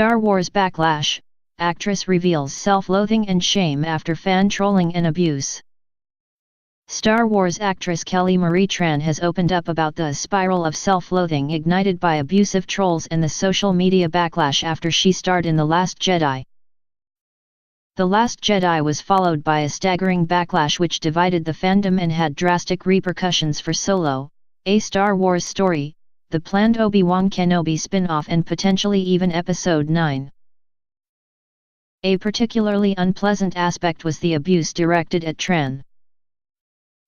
Star Wars Backlash, actress reveals self-loathing and shame after fan trolling and abuse. Star Wars actress Kelly Marie Tran has opened up about the spiral of self-loathing ignited by abusive trolls and the social media backlash after she starred in The Last Jedi. The Last Jedi was followed by a staggering backlash which divided the fandom and had drastic repercussions for Solo, a Star Wars story, the planned Obi-Wan Kenobi spin-off and potentially even Episode 9. A particularly unpleasant aspect was the abuse directed at Tran.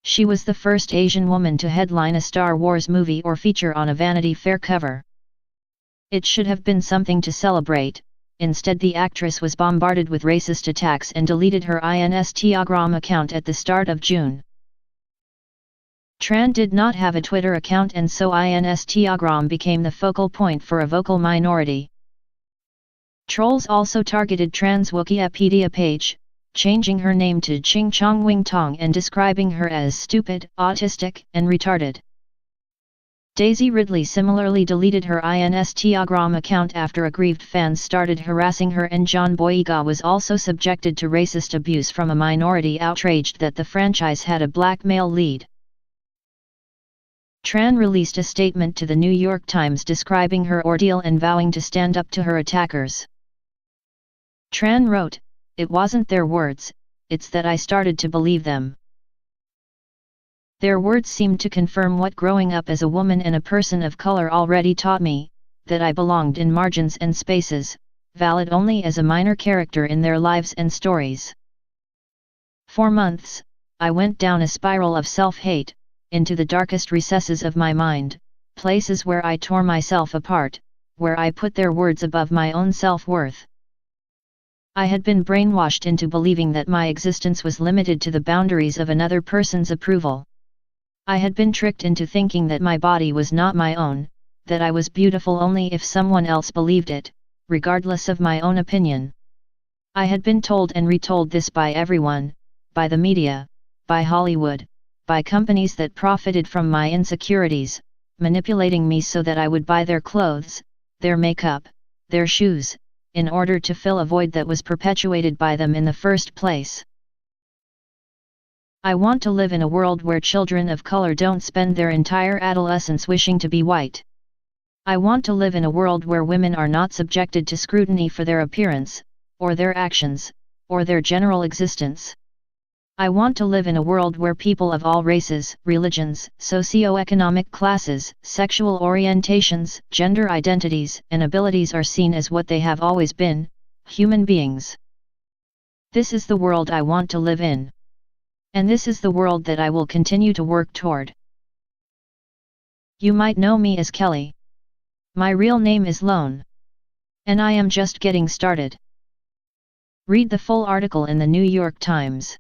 She was the first Asian woman to headline a Star Wars movie or feature on a Vanity Fair cover. It should have been something to celebrate. Instead, the actress was bombarded with racist attacks and deleted her Instagram account at the start of June. Tran did not have a Twitter account, and so Instagram became the focal point for a vocal minority. Trolls also targeted Tran's Wikipedia page, changing her name to Ching Chong Wing Tong and describing her as stupid, autistic, and retarded. Daisy Ridley similarly deleted her Instagram account after aggrieved fans started harassing her, and John Boyega was also subjected to racist abuse from a minority outraged that the franchise had a black male lead. Tran released a statement to the New York Times describing her ordeal and vowing to stand up to her attackers. Tran wrote, "It wasn't their words, it's that I started to believe them. Their words seemed to confirm what growing up as a woman and a person of color already taught me, that I belonged in margins and spaces, valid only as a minor character in their lives and stories. For months, I went down a spiral of self-hate, into the darkest recesses of my mind, places where I tore myself apart, where I put their words above my own self-worth. I had been brainwashed into believing that my existence was limited to the boundaries of another person's approval. I had been tricked into thinking that my body was not my own, that I was beautiful only if someone else believed it, regardless of my own opinion. I had been told and retold this by everyone, by the media, by Hollywood, by companies that profited from my insecurities, manipulating me so that I would buy their clothes, their makeup, their shoes, in order to fill a void that was perpetuated by them in the first place. I want to live in a world where children of color don't spend their entire adolescence wishing to be white. I want to live in a world where women are not subjected to scrutiny for their appearance, or their actions, or their general existence. I want to live in a world where people of all races, religions, socioeconomic classes, sexual orientations, gender identities, and abilities are seen as what they have always been, human beings. This is the world I want to live in. And this is the world that I will continue to work toward. You might know me as Kelly. My real name is Lone. And I am just getting started." Read the full article in the New York Times.